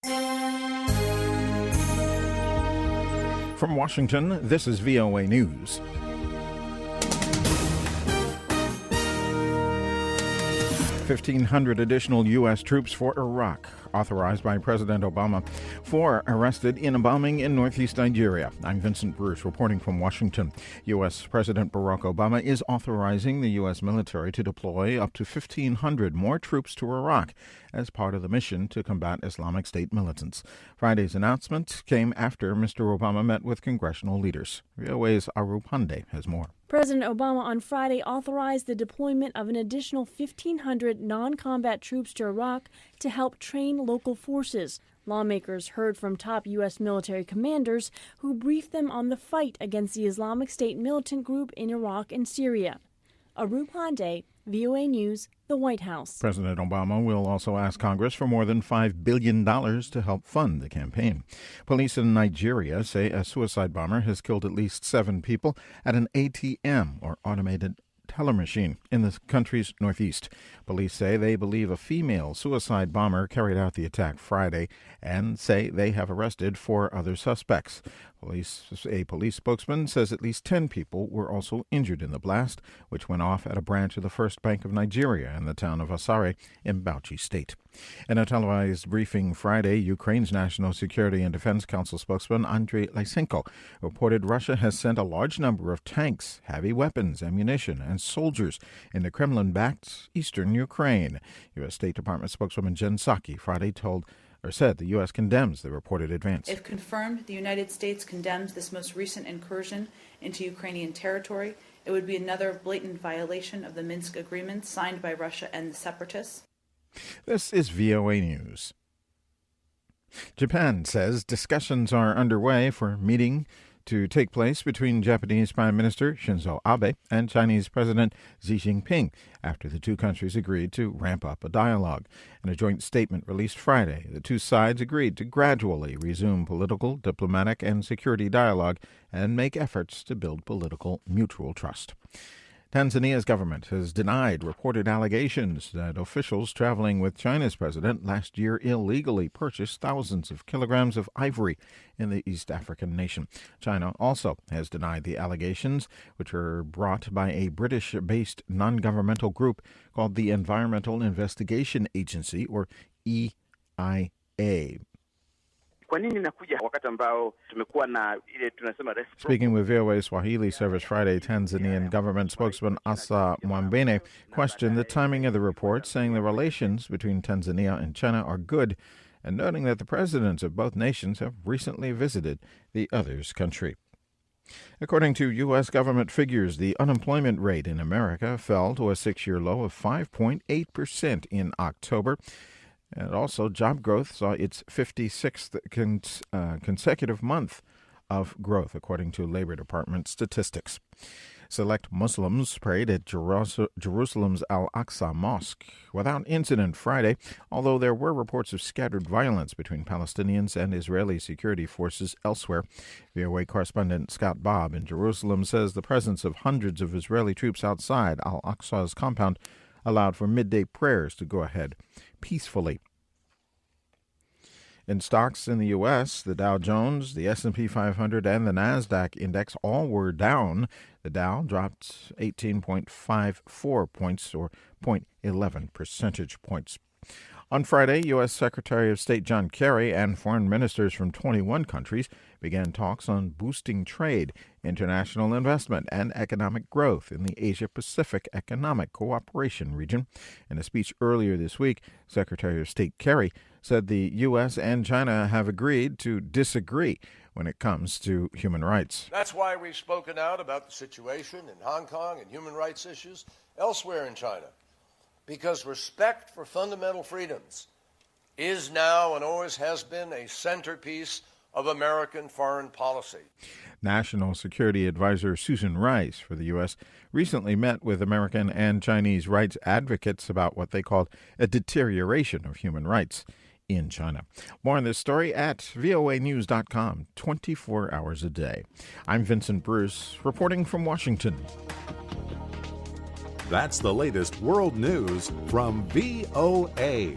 From Washington, this is VOA News. $1,500 additional U.S. troops for Iraq, authorized by President Obama. 4 arrested in a bombing in northeast Nigeria. I'm Vincent Bruce reporting from Washington. U.S. President Barack Obama is authorizing the U.S. military to deploy up to 1,500 more troops to Iraq as part of the mission to combat Islamic State militants. Friday's announcement came after Mr. Obama met with congressional leaders. VOA's Aru Pande has more. President Obama on Friday authorized the deployment of an additional 1,500 non-combat troops to Iraq to help train local forces. Lawmakers heard from top U.S. military commanders who briefed them on the fight against the Islamic State militant group in Iraq and Syria. Aru Pande, VOA News, the White House. President Obama will also ask Congress for more than $5 billion to help fund the campaign. Police in Nigeria say a suicide bomber has killed at least 7 people at an ATM, or automated teller machine, in the country's northeast. Police say they believe a female suicide bomber carried out the attack Friday and say they have arrested 4 other suspects. A police spokesman says at least 10 people were also injured in the blast, which went off at a branch of the First Bank of Nigeria in the town of Asare in Bauchi State. In a televised briefing Friday, Ukraine's National Security and Defense Council spokesman Andriy Lysenko reported Russia has sent a large number of tanks, heavy weapons, ammunition, and soldiers into Kremlin-backed eastern Ukraine. U.S. State Department spokeswoman Jen Psaki Friday said the U.S. condemns the reported advance. If confirmed, the United States condemns this most recent incursion into Ukrainian territory. It would be another blatant violation of the Minsk agreements signed by Russia and the separatists. This is VOA News. Japan says discussions are underway for a meeting to take place between Japanese Prime Minister Shinzo Abe and Chinese President Xi Jinping after the two countries agreed to ramp up a dialogue. In a joint statement released Friday, the two sides agreed to gradually resume political, diplomatic, and security dialogue and make efforts to build political mutual trust. Tanzania's government has denied reported allegations that officials traveling with China's president last year illegally purchased thousands of kilograms of ivory in the East African nation. China also has denied the allegations, which were brought by a British-based non-governmental group called the Environmental Investigation Agency, or EIA. Speaking with VOA Swahili service Friday, Tanzanian government spokesman Asa Mwambene questioned the timing of the report, saying the relations between Tanzania and China are good, and noting that the presidents of both nations have recently visited the other's country. According to U.S. government figures, the unemployment rate in America fell to a 6-year low of 5.8% in October. And also, job growth saw its 56th consecutive month of growth, according to Labor Department statistics. Select Muslims prayed at Jerusalem's Al-Aqsa Mosque without incident Friday, although there were reports of scattered violence between Palestinians and Israeli security forces elsewhere. VOA correspondent Scott Bobb in Jerusalem says the presence of hundreds of Israeli troops outside Al-Aqsa's compound allowed for midday prayers to go ahead peacefully. In stocks in the U.S., the Dow Jones, the S&P 500, and the NASDAQ index all were down. The Dow dropped 18.54 points, or 0.11 percentage points. On Friday, U.S. Secretary of State John Kerry and foreign ministers from 21 countries began talks on boosting trade, international investment, and economic growth in the Asia-Pacific Economic Cooperation region. In a speech earlier this week, Secretary of State Kerry said the U.S. and China have agreed to disagree when it comes to human rights. That's why we've spoken out about the situation in Hong Kong and human rights issues elsewhere in China. Because respect for fundamental freedoms is now and always has been a centerpiece of American foreign policy. National Security Advisor Susan Rice for the U.S. recently met with American and Chinese rights advocates about what they called a deterioration of human rights in China. More on this story at voanews.com, 24 hours a day. I'm Vincent Bruce, reporting from Washington. That's the latest world news from VOA.